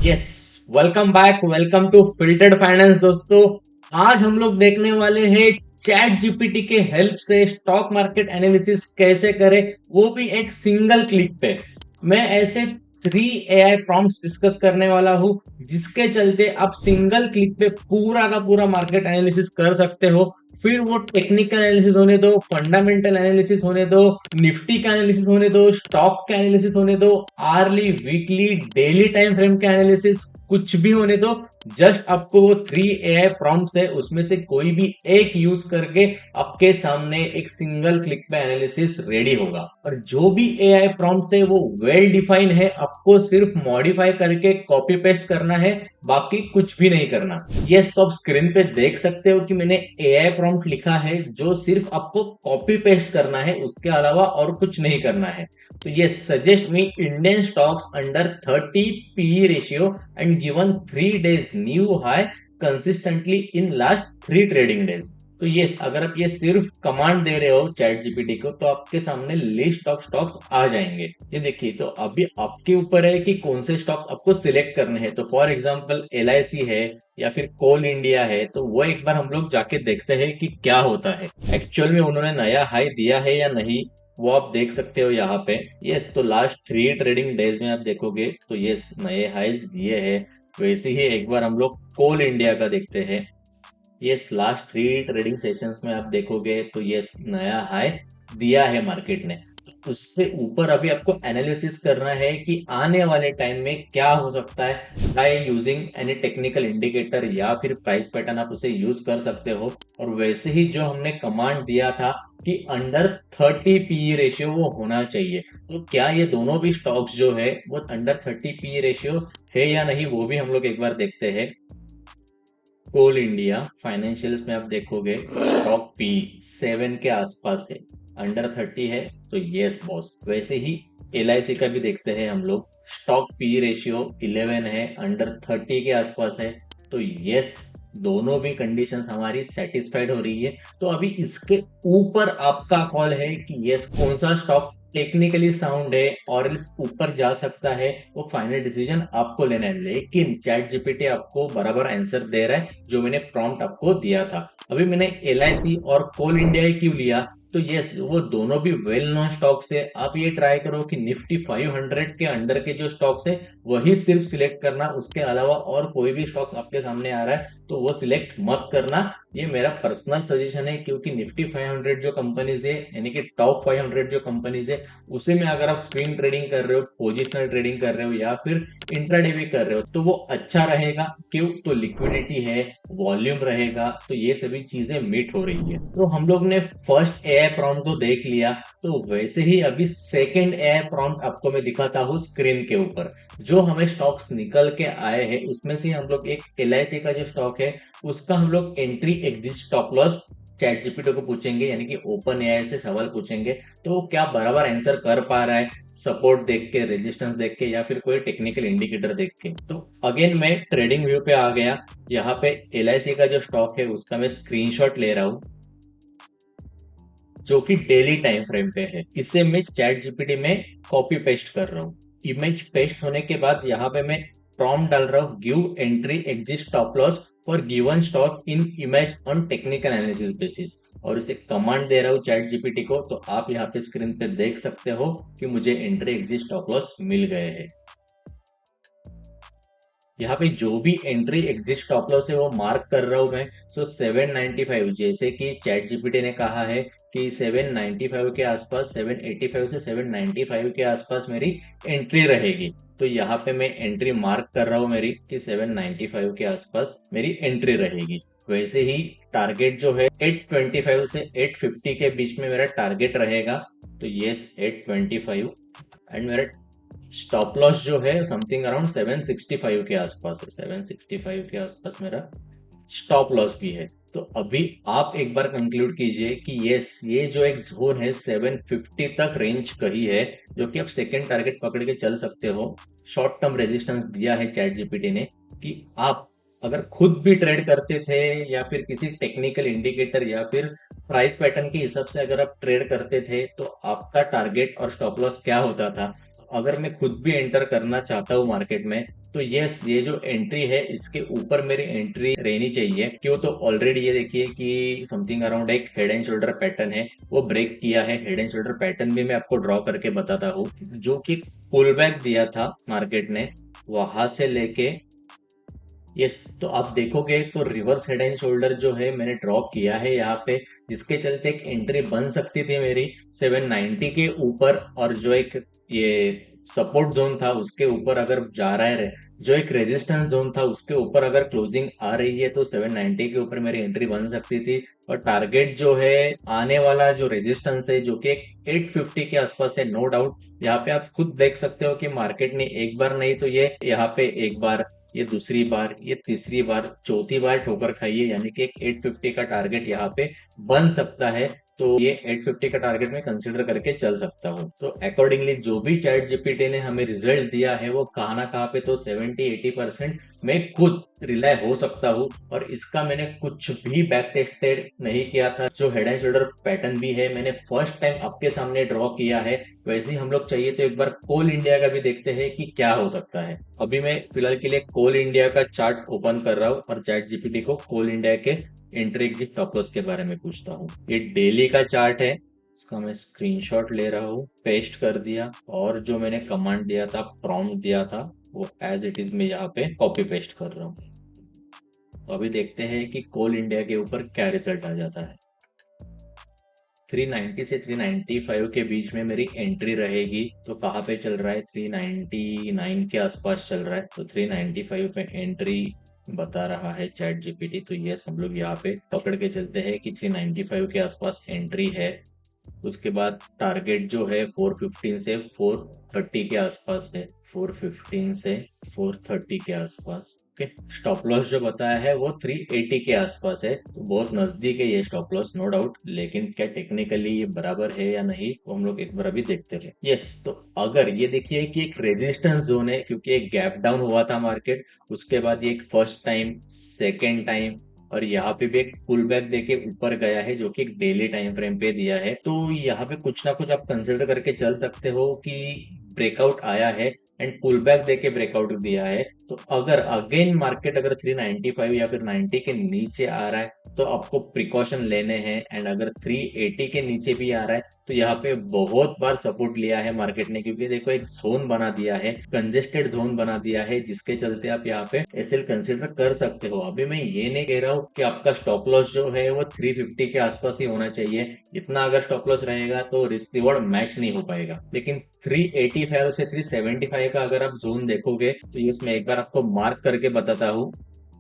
Yes, welcome back, welcome to filtered finance. दोस्तों, आज हम लोग देखने वाले हैं चैट जीपीटी के हेल्प से स्टॉक मार्केट एनालिसिस कैसे करें, वो भी एक सिंगल क्लिक पे। मैं ऐसे 3 AI प्रॉम्प्ट्स डिस्कस करने वाला हूँ जिसके चलते आप सिंगल क्लिक पे पूरा का पूरा मार्केट एनालिसिस कर सकते हो। फिर वो टेक्निकल एनालिसिस होने दो, फंडामेंटल एनालिसिस होने दो, निफ्टी का एनालिसिस होने दो, स्टॉक का एनालिसिस होने दो, yearly, weekly, daily time frame का एनालिसिस, कुछ भी होने दो। जस्ट आपको वो 3 AI प्रॉम्प्ट्स है, उसमें से कोई भी एक यूज करके आपके सामने एक सिंगल क्लिक पे एनालिसिस रेडी होगा। और जो भी AI प्रॉम्प्ट्स है वो वेल डिफाइन है, आपको सिर्फ मॉडिफाई करके कॉपी पेस्ट करना है, बाकी कुछ भी नहीं करना। यस, तो आप स्क्रीन पे देख सकते हो कि मैंने AI प्रॉम्प्ट लिखा है जो सिर्फ आपको कॉपी पेस्ट करना है, उसके अलावा और कुछ नहीं करना है। तो ये suggest me Indian stocks under 30 PE ratio and given 3 days new high consistently in last 3 trading days। तो ये अगर आप ये सिर्फ कमांड दे रहे हो चैट जीपीटी को तो आपके सामने लिस्ट ऑफ स्टॉक्स आ जाएंगे। ये देखिए, तो अभी आपके ऊपर है कि कौन से स्टॉक्स आपको सिलेक्ट करने हैं। तो फॉर एग्जांपल LIC है या फिर कोल इंडिया है, तो वो एक बार हम लोग जाके देखते हैं कि क्या होता है एक्चुअल में, उन्होंने नया हाई दिया है या नहीं। वो आप देख सकते हो यहाँ पे। यस, तो लास्ट 3 trading days में आप देखोगे तो यस, नए हाईज दिए हैं। वैसे ही एक बार हम लोग कोल इंडिया का देखते हैं। यस, लास्ट 3 ट्रेडिंग सेशंस में आप देखोगे तो यस, नया हाई दिया है मार्केट ने। तो उससे ऊपर अभी आपको एनालिसिस करना है कि आने वाले टाइम में क्या हो सकता है। By using any technical indicator या फिर प्राइस पैटर्न आप उसे यूज कर सकते हो। और वैसे ही जो हमने कमांड दिया था कि अंडर 30 PE रेशियो वो होना चाहिए, तो क्या ये दोनों भी स्टॉक्स जो है वो अंडर 30 PE रेशियो है या नहीं, वो भी हम लोग एक बार देखते हैं। कोल इंडिया फाइनेंशियल्स में आप देखोगे स्टॉक पी 7 के आसपास है, अंडर 30 है, तो यस बॉस। वैसे ही LIC का भी देखते हैं हम लोग, स्टॉक पी रेशियो 11 है, अंडर 30 के आसपास है, तो यस, दोनों भी कंडीशंस हमारी सेटिस्फाइड हो रही है। तो अभी इसके ऊपर आपका कॉल है कि यस, कौन सा स्टॉक टेक्निकली साउंड है और इस ऊपर जा सकता है, वो फाइनल डिसीजन आपको लेना है। लेकिन चैट जीपीटी आपको बराबर आंसर दे रहा है जो मैंने प्रॉम्प्ट आपको दिया था। अभी मैंने LIC और कोल इंडिया क्यों लिया, तो यस, वो दोनों भी वेल नोन स्टॉक्स है। आप ये ट्राई करो कि निफ्टी 500 के अंडर के जो स्टॉक्स है वही सिर्फ सिलेक्ट करना, उसके अलावा और कोई भी स्टॉक्स आपके सामने आ रहा है तो वो सिलेक्ट मत करना। ये मेरा पर्सनल सजेशन है, क्योंकि निफ्टी 500 जो कंपनीज है, यानी कि टॉप 500 जो कंपनीज है, उसी में अगर आप स्विंग ट्रेडिंग कर रहे हो, पोजिशनल ट्रेडिंग कर रहे हो या फिर इंट्राडे भी कर रहे हो तो वो अच्छा रहेगा। क्यों? तो लिक्विडिटी है, वॉल्यूम रहेगा, तो ये सभी चीजें मीट हो रही है। तो हम लोग ने फर्स्ट AI प्रॉम्प्ट तो देख लिया, तो वैसे ही अभी सेकंड AI प्रॉम्प्ट आपको मैं दिखाता हूँ स्क्रीन के ऊपर। जो हमें स्टॉक्स निकल के आए हैं उसमें से हम लोग एक LIC का जो स्टॉक है उसका हम लोग entry exit stop loss chat GPT को पूछेंगे, यानी कि ओपन AI से सवाल पूछेंगे तो वो क्या बराबर आंसर कर पा रहा है, सपोर्ट देख के, रेजिस्टेंस देख के या फिर कोई टेक्निकल इंडिकेटर देख के। तो अगेन मैं ट्रेडिंग व्यू पे आ गया। यहाँ पे LIC का जो स्टॉक है उसका मैं स्क्रीनशॉट ले रहा हूँ जो कि डेली टाइम फ्रेम पे है। इसे मैं चैट जीपीटी में कॉपी पेस्ट कर रहा हूँ। इमेज पेस्ट होने के बाद यहाँ पे मैं प्रॉम्प्ट डाल रहा हूँ, give entry exit stop loss for given stock in image on technical analysis basis, और इसे कमांड दे रहा हूँ चैट जीपीटी को। तो आप यहाँ पे स्क्रीन पे देख सकते हो कि मुझे एंट्री एग्जिट स्टॉप लॉस मिल गए हैं। यहाँ पे जो भी एंट्री एग्जिट स्टॉप लॉस है वो मार्क कर रहा हूँ मैं। सो 795, जैसे कि चैट जीपीटी ने कहा है कि 795 के आसपास, 785 से 795 के आसपास मेरी एंट्री रहेगी। तो यहाँ पे मैं एंट्री मार्क कर रहा हूँ मेरी कि 795 के आसपास मेरी एंट्री रहेगी। वैसे ही टारगेट जो है 825 से 850 के बीच में मेरा टारगेट रहेगा। तो यस, 825, एंड मेरा स्टॉप लॉस जो है समथिंग अराउंड 765 के आसपास है। 765 के आसपास मेरा स्टॉप लॉस भी है। तो अभी आप एक बार कंक्लूड कीजिए कि यस, ये जो एक जोन है 750 तक रेंज कही है, जो कि आप सेकेंड टारगेट पकड़ के चल सकते हो। शॉर्ट टर्म रेजिस्टेंस दिया है चैट जीपीटी ने कि आप अगर खुद भी ट्रेड करते थे या फिर किसी टेक्निकल इंडिकेटर या फिर प्राइस पैटर्न के हिसाब से अगर आप ट्रेड करते थे तो आपका टारगेट और स्टॉप लॉस क्या होता था। अगर मैं खुद भी एंटर करना चाहता हूँ मार्केट में तो ये जो एंट्री है इसके ऊपर मेरी एंट्री रहनी चाहिए। क्यों? तो ऑलरेडी ये देखिए कि समथिंग अराउंड एक हेड एंड शोल्डर पैटर्न है, वो ब्रेक किया है। हेड एंड शोल्डर पैटर्न भी मैं आपको ड्रॉ करके बताता हूँ, जो कि पुल बैक दिया था मार्केट ने वहां से लेके यस। तो आप देखोगे तो रिवर्स हेड एंड शोल्डर जो है मैंने ड्रॉ किया है यहाँ पे, जिसके चलते एक एंट्री बन सकती थी मेरी 790 के ऊपर, और जो एक ये सपोर्ट जोन था उसके ऊपर अगर जा रहा है, जो एक रेजिस्टेंस जोन था उसके ऊपर अगर क्लोजिंग आ रही है तो 790 के ऊपर मेरी एंट्री बन सकती थी। और टारगेट जो है आने वाला जो रेजिस्टेंस है जो कि 850 के आसपास है, नो डाउट। यहाँ पे आप खुद देख सकते हो कि मार्केट ने एक बार नहीं तो ये यहाँ पे एक बार, ये दूसरी बार, ये तीसरी बार, चौथी बार ठोकर खाई है, यानी कि एक 850 का टारगेट यहाँ पे बन सकता है। तो ये 850 का टारगेट मैं कंसीडर करके चल सकता हूँ। तो अकॉर्डिंगली जो भी चैट जीपीटी ने हमें रिजल्ट दिया है वो कहाँ ना कहाँ पे तो 70-80% मैं खुद रिलाय हो सकता हूँ। और इसका मैंने कुछ भी बैक टेस्टेड नहीं किया था। जो हेड एंड शोल्डर पैटर्न भी है मैंने फर्स्ट टाइम आपके सामने ड्रॉ किया है। वैसे ही हम लोग चाहिए तो एक बार कोल इंडिया का भी देखते हैं कि क्या हो सकता है। अभी मैं फिलहाल के लिए कोल इंडिया का चार्ट ओपन कर रहा हूँ और चैट जीपीटी को कोल इंडिया के एंट्री की स्टॉप लॉस के बारे में पूछता हूँ। ये डेली का चार्ट है, इसका मैं स्क्रीनशॉट ले रहा हूँ, पेस्ट कर दिया, और जो मैंने कमांड दिया था, प्रॉम्प्ट दिया था, वो एज इट इज मैं यहाँ पे कॉपी पेस्ट कर रहा हूँ। तो अभी देखते हैं कि कोल इंडिया के ऊपर क्या रिजल्ट आ जाता है। 390 से 395 के बीच में मेरी एंट्री रहेगी। तो कहाँ पे चल रहा है? 399 के आसपास चल रहा है। तो 395 पे एंट्री बता रहा है चैट जीपीटी। तो यस, हम लोग यहाँ पे पकड़ के चलते हैं कि 395 के आसपास एंट्री है। उसके बाद टारगेट जो है 415 से 430 के आसपास है, 415 से 430 के आसपास। ओके, स्टॉप लॉस जो बताया है वो 380 के आसपास है, तो बहुत नजदीक है ये स्टॉप लॉस, नो डाउट। लेकिन क्या टेक्निकली ये बराबर है या नहीं वो हम लोग एक बार अभी देखते हैं। यस, तो अगर ये देखिए कि एक रेजिस्टेंस जोन है, क्योंकि एक गैप डाउन हुआ था मार्केट, उसके बाद ये एक फर्स्ट टाइम, सेकेंड टाइम, और यहाँ पे भी एक पुल बैक देके ऊपर गया है जो कि एक डेली टाइम फ्रेम पे दिया है। तो यहाँ पे कुछ ना कुछ आप कंसिडर करके चल सकते हो कि ब्रेकआउट आया है एंड पुल बैक देके ब्रेकआउट दिया है। तो अगर अगेन मार्केट अगर 395 या फिर 90 के नीचे आ रहा है तो आपको प्रिकॉशन लेने हैं। एंड अगर 380 के नीचे भी आ रहा है तो यहाँ पे बहुत बार सपोर्ट लिया है मार्केट ने, क्योंकि देखो एक जोन बना दिया है, कंजेस्टेड जोन बना दिया है, जिसके चलते आप यहाँ पे एसएल कंसिडर कर सकते हो। अभी मैं ये नहीं कह रहा हूँ कि आपका स्टॉप लॉस जो है वो 350 के आसपास ही होना चाहिए। इतना अगर स्टॉप लॉस रहेगा तो रिस्क रिवॉर्ड मैच नहीं हो पाएगा। लेकिन 385 से 375 का अगर आप जोन देखोगे तो ये इसमें एक बार आपको मार्क करके बताता हूँ।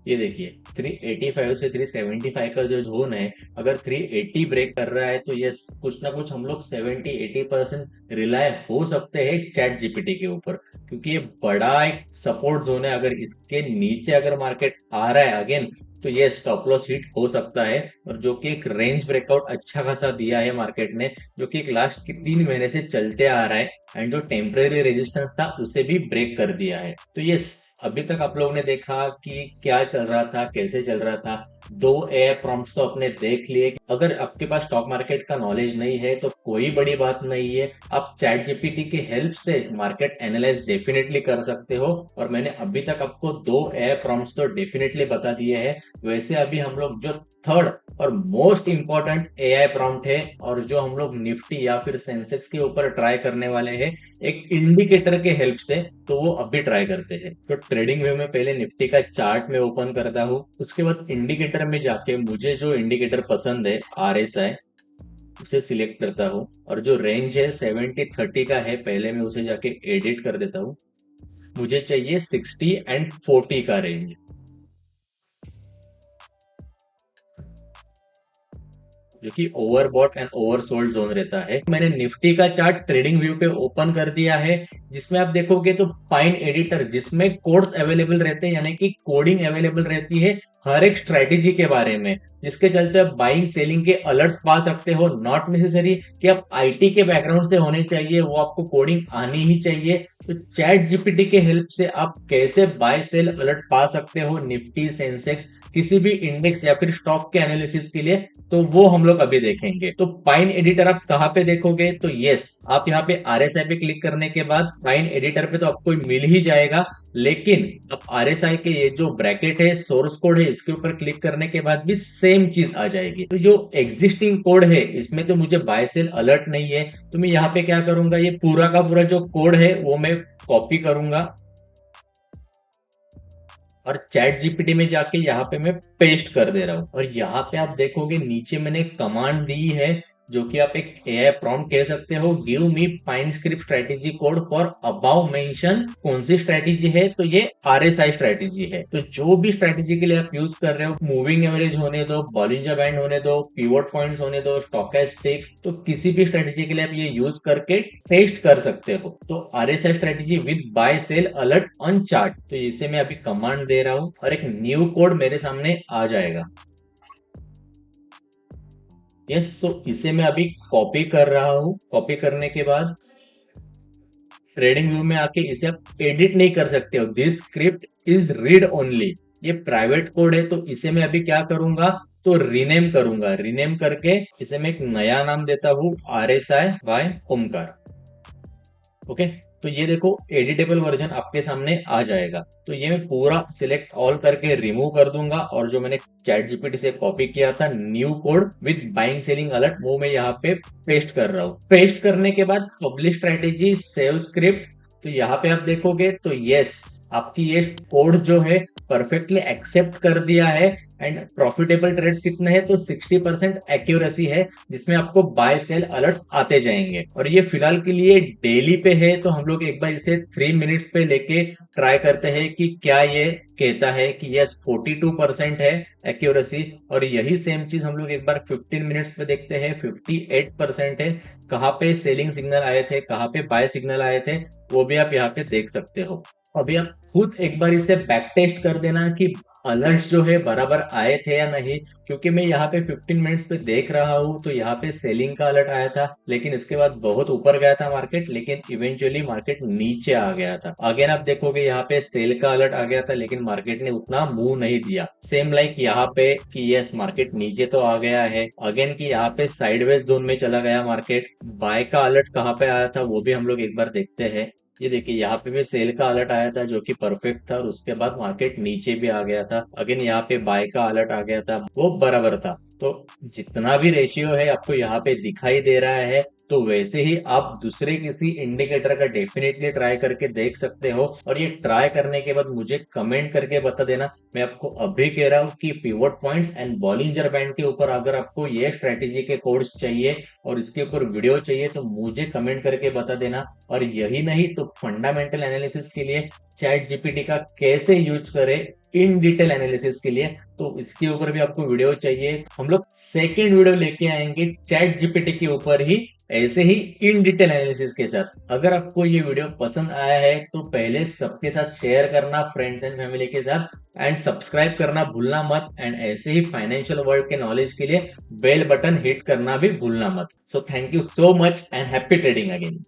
ये देखिए 385 से 375 का जो जोन है, अगर 380 ब्रेक कर रहा है तो ये कुछ ना कुछ हम लोग 70-80% रिलाय हो सकते हैं चैट जीपीटी के ऊपर, क्योंकि ये बड़ा एक सपोर्ट जोन है। अगर इसके नीचे अगर मार्केट आ रहा है अगेन तो ये स्टॉप लॉस हिट हो सकता है। और जो कि एक रेंज ब्रेकआउट अच्छा खासा दिया है मार्केट ने, जो कि एक लास्ट 3 महीने से चलते आ रहा है, एंड जो टेम्परेरी रेजिस्टेंस था उसे भी ब्रेक कर दिया है। तो ये अभी तक आप लोगों ने देखा कि क्या चल रहा था, कैसे चल रहा था। 2 एआई प्रॉम्प्ट्स तो अपने देख लिए। अगर आपके पास स्टॉक मार्केट का नॉलेज नहीं है तो कोई बड़ी बात नहीं है, आप चैट जीपीटी की हेल्प से मार्केट एनालाइज डेफिनेटली कर सकते हो। और मैंने अभी तक आपको 2 एआई प्रॉम्प्ट्स तो डेफिनेटली बता दिए हैं। वैसे अभी हम लोग जो थर्ड और मोस्ट इंपॉर्टेंट एआई प्रॉम्प्ट है, और जो हम लोग निफ्टी या फिर सेंसेक्स के ऊपर ट्राई करने वाले हैं एक इंडिकेटर के हेल्प से, तो वो अभी ट्राई करते हैं। तो ट्रेडिंग व्यू में पहले निफ्टी का चार्ट में ओपन करता हूँ, उसके बाद इंडिकेटर में जाके मुझे जो इंडिकेटर पसंद है आरएसआई उसे सिलेक्ट करता हूँ। और जो रेंज है 70-30 का है, पहले मैं उसे जाके एडिट कर देता हूँ। मुझे चाहिए 60 एंड 40 का रेंज, जो कि ओवरबॉट एंड ओवरसोल्ड जोन रहता है। मैंने निफ्टी का चार्ट ट्रेडिंग व्यू पे ओपन कर दिया है, जिसमें आप देखोगे तो पाइन एडिटर, जिसमें कोड्स अवेलेबल रहते हैं, यानी कि कोडिंग अवेलेबल रहती है हर एक स्ट्रेटेजी के बारे में, जिसके चलते आप बाइंग सेलिंग के अलर्ट्स पा सकते हो। नॉट नेसेसरी कि आप आईटी के बैकग्राउंड से होने चाहिए, वो आपको कोडिंग आनी ही चाहिए। तो चैट जीपीटी के हेल्प से आप कैसे बाय सेल अलर्ट पा सकते हो निफ्टी, सेंसेक्स, किसी भी इंडेक्स या फिर स्टॉक के एनालिसिस के लिए, तो वो हम लोग लोग अभी देखेंगे। तो पाइन एडिटर आप कहाँ पे देखोगे, तो यस, आप यहाँ पे RSI पे क्लिक करने के बाद पाइन एडिटर पे तो आपको मिल ही जाएगा, लेकिन अब RSI के ये जो ब्रैकेट है, सोर्स कोड है, इसके ऊपर क्लिक करने के बाद भी सेम चीज आ जाएगी। तो जो एग्जिस्टिंग कोड है इसमें तो मुझे बाय सेल अलर्ट नहीं है, तो मैं यहाँ पे क्या करूंगा, ये पूरा का पूरा जो कोड है वो मैं कॉपी करूंगा और चैट जीपीटी में जाके यहाँ पे मैं पेस्ट कर दे रहा हूँ। और यहाँ पे आप देखोगे नीचे मैंने कमांड दी है, जो कि आप एक एआई प्रॉम्प्ट कह सकते हो, give me pine script strategy code for above mention. कौन सी स्ट्रेटेजी है, तो ये RSI स्ट्रेटेजी है। तो जो भी स्ट्रेटेजी के लिए आप यूज कर रहे हो, मूविंग एवरेज होने दो, बॉलिंजर बैंड होने दो, पिवट पॉइंट्स होने दो, स्टोचैस्टिक्स, तो किसी भी स्ट्रेटेजी के लिए आप ये यूज करके टेस्ट कर सकते हो। तो RSI strategy with buy sell alert on chart, तो इसे मैं अभी कमांड दे रहा हूं और एक न्यू कोड मेरे सामने आ जाएगा। यस, सो इसे मैं अभी कॉपी कर रहा हूं। कॉपी करने के बाद ट्रेडिंग व्यू में आके इसे आप एडिट नहीं कर सकते हो, this script is read only. ये प्राइवेट कोड है, तो इसे मैं अभी क्या करूंगा, तो रीनेम करूंगा। रीनेम करके इसे मैं एक नया नाम देता हूँ, RSI बाय ओमकार। ओके, तो ये देखो एडिटेबल वर्जन आपके सामने आ जाएगा। तो ये मैं पूरा सिलेक्ट ऑल करके रिमूव कर दूंगा, और जो मैंने चैट जीपीटी से कॉपी किया था new code with buying selling alert, वो मैं यहाँ पे पेस्ट कर रहा हूँ। पेस्ट करने के बाद पब्लिश स्ट्रेटेजी सेव स्क्रिप्ट, तो यहाँ पे आप देखोगे तो यस, आपकी ये कोड जो है परफेक्टली एक्सेप्ट कर दिया है। एंड प्रॉफिटेबल ट्रेड्स कितने हैं, तो 60% एक्यूरेसी है, जिसमें आपको बाय सेल अलर्ट्स आते जाएंगे। और ये फिलहाल के लिए डेली पे है, तो हम लोग एक बार इसे 3 मिनट्स पे लेके ट्राई करते हैं कि क्या ये कहता है कि यस 42% है एक्यूरेसी। और यही सेम चीज हम लोग एक बार 15 मिनट्स पे देखते हैं, 58% है। कहाँ पे सेलिंग सिग्नल आए थे, कहाँ पे बाय सिग्नल आए थे, वो भी आप यहाँ पे देख सकते हो। अभी आप खुद एक बार इसे बैक टेस्ट कर देना कि अलर्ट जो है बराबर आए थे या नहीं, क्योंकि मैं यहाँ पे 15 मिनट्स पे देख रहा हूँ तो यहाँ पे सेलिंग का अलर्ट आया था, लेकिन इसके बाद बहुत ऊपर गया था मार्केट, लेकिन इवेंचुअली मार्केट नीचे आ गया था। अगेन आप देखोगे यहाँ पे सेल का अलर्ट आ गया था, लेकिन मार्केट ने उतना मूव नहीं दिया। सेम लाइक यहाँ पे कि यस मार्केट नीचे तो आ गया है, अगेन की यहाँ पे साइडवेज जोन में चला गया मार्केट। बाय का अलर्ट कहाँ पे आया था वो भी हम लोग एक बार देखते हैं। ये देखिए यहाँ पे भी सेल का अलर्ट आया था जो कि परफेक्ट था, और उसके बाद मार्केट नीचे भी आ गया था। अगेन यहाँ पे बाय का अलर्ट आ गया था, वो बराबर था। तो जितना भी रेशियो है आपको यहाँ पे दिखाई दे रहा है, तो वैसे ही आप दूसरे किसी इंडिकेटर का डेफिनेटली ट्राई करके देख सकते हो। और ये ट्राई करने के बाद मुझे कमेंट करके बता देना। मैं आपको अभी कह रहा हूँ कि pivot points and Bollinger band के ऊपर अगर आपको ये स्ट्रेटेजी के कोड्स चाहिए और इसके ऊपर वीडियो चाहिए, तो मुझे कमेंट करके बता देना। और यही नहीं तो फंडामेंटल एनालिसिस के लिए चैट जीपीटी का कैसे यूज करें इन डिटेल एनालिसिस के लिए, तो इसके ऊपर भी आपको वीडियो चाहिए, हम लोग सेकेंड वीडियो लेके आएंगे चैट जीपीटी के ऊपर ही, ऐसे ही इन डिटेल एनालिसिस के साथ। अगर आपको ये वीडियो पसंद आया है तो पहले सबके साथ शेयर करना, फ्रेंड्स एंड फैमिली के साथ, एंड सब्सक्राइब करना भूलना मत। एंड ऐसे ही फाइनेंशियल वर्ल्ड के नॉलेज के लिए बेल बटन हिट करना भी भूलना मत। So thank you so much and happy trading again.